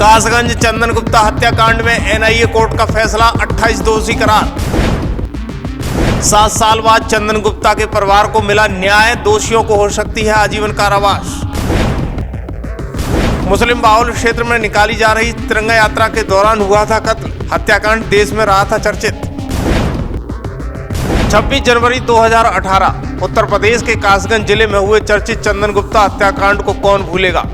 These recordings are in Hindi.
कासगंज चंदन गुप्ता हत्याकांड में एनआईए कोर्ट का फैसला, 28 दोषी करार। 7 साल बाद चंदन गुप्ता के परिवार को मिला न्याय, दोषियों को हो सकती है आजीवन कारावास। मुस्लिम बाहुल क्षेत्र में निकाली जा रही तिरंगा यात्रा के दौरान हुआ था कत्ल, हत्याकांड देश में रहा था चर्चित। 26 जनवरी 2018 उत्तर प्रदेश के कासगंज जिले में हुए चर्चित चंदन गुप्ता हत्याकांड को कौन भूलेगा।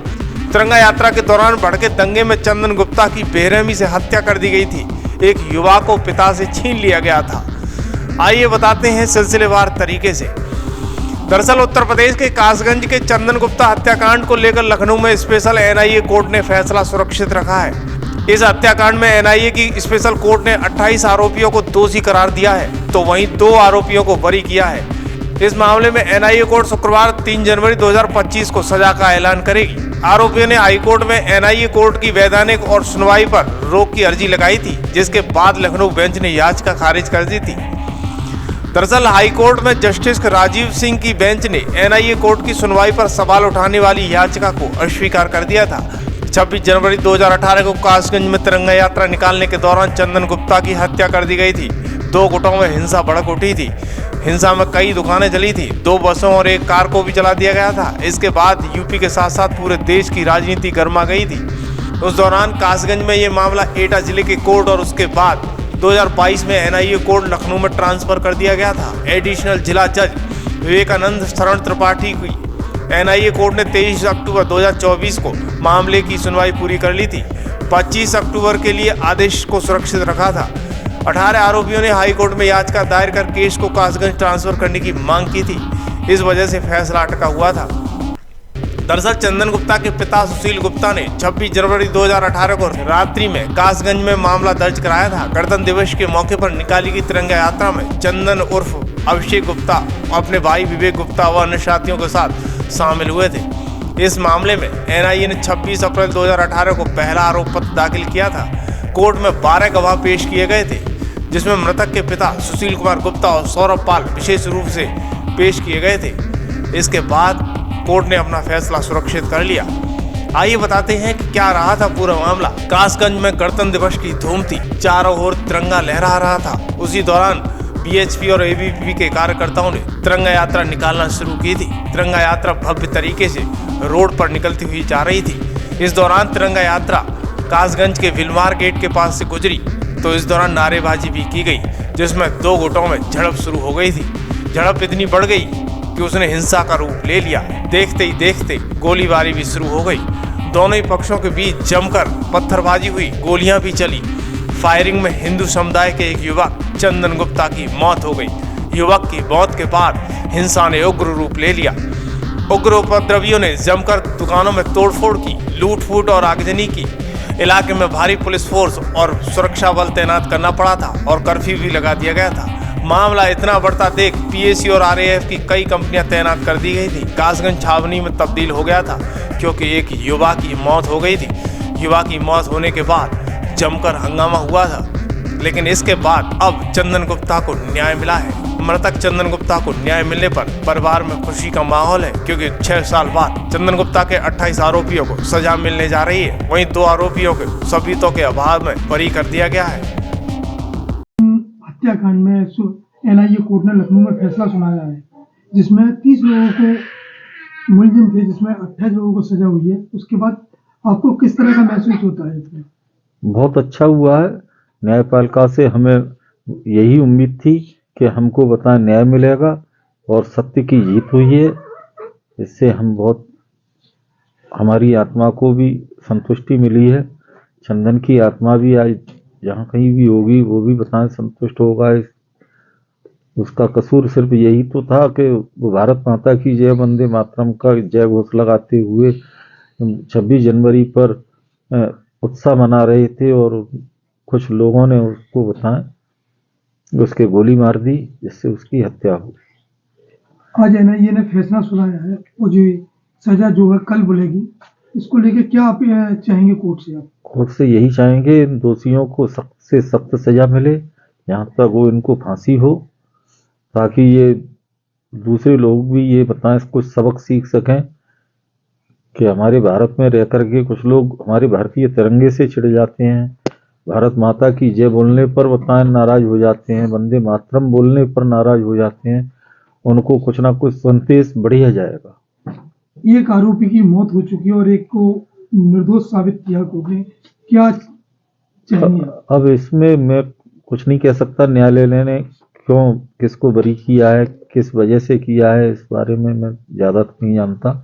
तिरंगा यात्रा के दौरान भड़के दंगे में चंदन गुप्ता की बेरहमी से हत्या कर दी गई थी। एक युवा को पिता से छीन लिया गया था। आइए बताते हैं सिलसिलेवार तरीके से। दरअसल उत्तर प्रदेश के कासगंज के चंदन गुप्ता हत्याकांड को लेकर लखनऊ में स्पेशल एनआईए कोर्ट ने फैसला सुरक्षित रखा है। इस हत्याकांड में एनआईए की स्पेशल कोर्ट ने 28 आरोपियों को दोषी करार दिया है, तो वहीं 2 आरोपियों को बरी किया है। इस मामले में एनआईए कोर्ट शुक्रवार 3 जनवरी 2025 को सजा का ऐलान करेगी। आरोपियों ने हाईकोर्ट में एनआईए कोर्ट की वैधानिक और सुनवाई पर रोक की अर्जी लगाई थी, जिसके बाद लखनऊ बेंच ने याचिका खारिज कर दी थी। दरअसल हाईकोर्ट में जस्टिस राजीव सिंह की बेंच ने एनआईए कोर्ट की सुनवाई पर सवाल उठाने वाली याचिका को अस्वीकार कर दिया था। 26 जनवरी 2018 को कासगंज में तिरंगा यात्रा निकालने के दौरान चंदन गुप्ता की हत्या कर दी गई थी। 2 गुटों में हिंसा भड़क उठी थी। हिंसा में कई दुकानें जली थी, 2 बसों और 1 कार को भी जला दिया गया था। इसके बाद यूपी के साथ साथ पूरे देश की राजनीति गर्मा गई थी। उस दौरान कासगंज में ये मामला एटा जिले के कोर्ट और उसके बाद 2022 में एनआईए कोर्ट लखनऊ में ट्रांसफर कर दिया गया था। एडिशनल जिला जज विवेकानंद शरण त्रिपाठी की एनआईए कोर्ट ने 23 अक्टूबर 2024 को मामले की सुनवाई पूरी कर ली थी। 25 अक्टूबर के लिए आदेश को सुरक्षित रखा था। 18 आरोपियों ने हाईकोर्ट में याचिका दायर कर केस को कासगंज ट्रांसफर करने की मांग की थी। इस वजह से फैसला अटका हुआ था। दरअसल चंदन गुप्ता के पिता सुशील गुप्ता ने 26 जनवरी 2018 को रात्रि में कासगंज में मामला दर्ज कराया था। गणतंत्र दिवस के मौके पर निकाली गई तिरंगा यात्रा में चंदन उर्फ अभिषेक गुप्ता अपने भाई विवेक गुप्ता व अन्य साथियों के साथ शामिल हुए थे। इस मामले में एनआईए ने 26 अप्रैल 2018 को पहला आरोप पत्र दाखिल किया था। कोर्ट में 12 गवाह पेश किए गए थे, जिसमें मृतक के पिता सुशील कुमार गुप्ता और सौरभ पाल विशेष रूप से पेश किए गए थे। इसके बाद कोर्ट ने अपना फैसला सुरक्षित कर लिया। आइए बताते हैं कि क्या रहा था पूरा मामला। कासगंज में गणतंत्र दिवस की धूम थी, चारों ओर तिरंगा लहरा रहा था। उसी दौरान बीएचपी और एबीवीपी के कार्यकर्ताओं ने तिरंगा यात्रा निकालना शुरू की थी। तिरंगा यात्रा भव्य तरीके से रोड पर निकलती हुई जा रही थी। इस दौरान तिरंगा यात्रा कासगंज के विलमार गेट के पास से गुजरी, तो इस दौरान नारेबाजी भी की गई, जिसमें 2 गुटों में झड़प शुरू हो गई थी। झड़प इतनी बढ़ गई कि उसने हिंसा का रूप ले लिया। देखते ही देखते गोलीबारी भी शुरू हो गई। दोनों ही पक्षों के बीच जमकर पत्थरबाजी हुई, गोलियां भी चली। फायरिंग में हिंदू समुदाय के एक युवक चंदन गुप्ता की मौत हो गई। युवक की मौत के बाद हिंसा ने उग्र रूप ले लिया। उग्र उपद्रवियों ने जमकर दुकानों में तोड़फोड़ की, लूट फूट और आगजनी की। इलाके में भारी पुलिस फोर्स और सुरक्षा बल तैनात करना पड़ा था और कर्फ्यू भी लगा दिया गया था। मामला इतना बढ़ता देख पीएसी और आरएएफ की कई कंपनियां तैनात कर दी गई थी। कासगंज छावनी में तब्दील हो गया था, क्योंकि एक युवा की मौत हो गई थी। युवा की मौत होने के बाद जमकर हंगामा हुआ था, लेकिन इसके बाद अब चंदन गुप्ता को न्याय मिला है। मृतक चंदन गुप्ता को न्याय मिलने पर परिवार में खुशी का माहौल है, क्योंकि 6 साल बाद चंदन गुप्ता के 28 आरोपियों को सजा मिलने जा रही है। वहीं 2 आरोपियों के सबूतों के अभाव में बरी कर दिया गया है। हत्याकांड में एनआईए कोर्ट ने लखनऊ में फैसला सुनाया है, जिसमें 30 लोगों को मुलजिम थे, जिसमें 28 लोगों को सजा हुई है। उसके बाद आपको किस तरह का महसूस होता है इसमें? बहुत अच्छा हुआ है। न्यायपालिका से हमें यही उम्मीद थी कि हमको बताएं न्याय मिलेगा और सत्य की जीत हुई है। इससे हमारी आत्मा को भी संतुष्टि मिली है। चंदन की आत्मा भी आज जहाँ कहीं भी होगी वो भी बताएं संतुष्ट होगा। उसका कसूर सिर्फ यही तो था कि वो भारत माता की जय, वंदे मातरम का जय घोष लगाते हुए 26 जनवरी पर उत्साह मना रहे थे और कुछ लोगों ने उसको बताएं उसके गोली मार दी, जिससे उसकी हत्या हो। आज एनआईए ने फैसला सुनाया है और जो सजा जो है कल बोलेगी, इसको लेके क्या आप चाहेंगे कोर्ट से? आप कोर्ट से यही चाहेंगे इन दोषियों को सख्त से सख्त सजा मिले, यहाँ तक वो इनको फांसी हो, ताकि ये दूसरे लोग भी ये बताएं, कुछ सबक सीख सकें कि हमारे भारत में रह करके कुछ लोग हमारे भारतीय तिरंगे से चिढ़ जाते हैं, भारत माता की जय बोलने पर बताएं नाराज हो जाते हैं, वंदे मातरम बोलने पर नाराज हो जाते हैं। उनको कुछ ना कुछ संदेश बढ़िया जाएगा। एक आरोपी की मौत हो चुकी है और एक को निर्दोष साबित किया कोर्ट ने, क्या चाहिए? अब इसमें मैं कुछ नहीं कह सकता, न्यायालय ने क्यों किसको बरी किया है, किस वजह से किया है, इस बारे में मैं ज़्यादा तो नहीं जानता।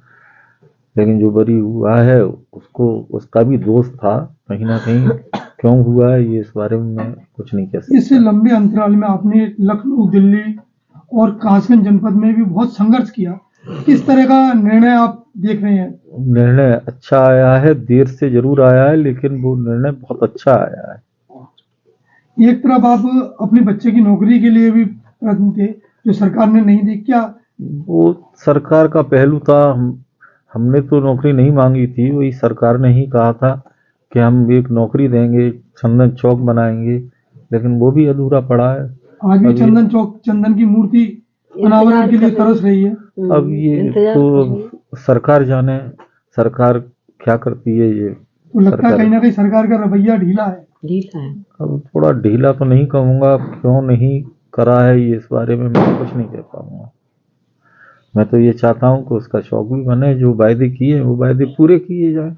लेकिन जो बरी हुआ है उसको, उसका भी दोष था कहीं ना कहीं, क्यों हुआ है ये इस बारे में मैं कुछ नहीं कह सकता। इस लंबे अंतराल में आपने लखनऊ, दिल्ली और कासगंज जनपद में भी बहुत संघर्ष किया, किस तरह का निर्णय आप देख रहे हैं? निर्णय अच्छा आया है, देर से जरूर आया है, लेकिन वो निर्णय बहुत अच्छा आया है। एक तरफ आप अपने बच्चे की नौकरी के लिए भी प्रयत्न थे जो सरकार ने नहीं दी, क्या? वो सरकार का पहलू था, हमने तो नौकरी नहीं मांगी थी, वही सरकार ने ही कहा था कि हम एक नौकरी देंगे, चंदन चौक बनाएंगे, लेकिन वो भी अधूरा पड़ा है। आज भी चंदन चौक, चंदन की मूर्ति अनावरण के लिए तरस रही है। अब ये तो सरकार जाने, सरकार क्या करती है ये। तो लगता है कहीं ना कहीं सरकार का रवैया ढीला है। अब थोड़ा ढीला तो नहीं कहूँगा, क्यों नहीं करा है ये इस बारे में मैं कुछ नहीं कह पाऊंगा। मैं तो ये चाहता हूँ कि उसका शौक भी बने, जो वायदे किए वो वायदे पूरे किए जाए।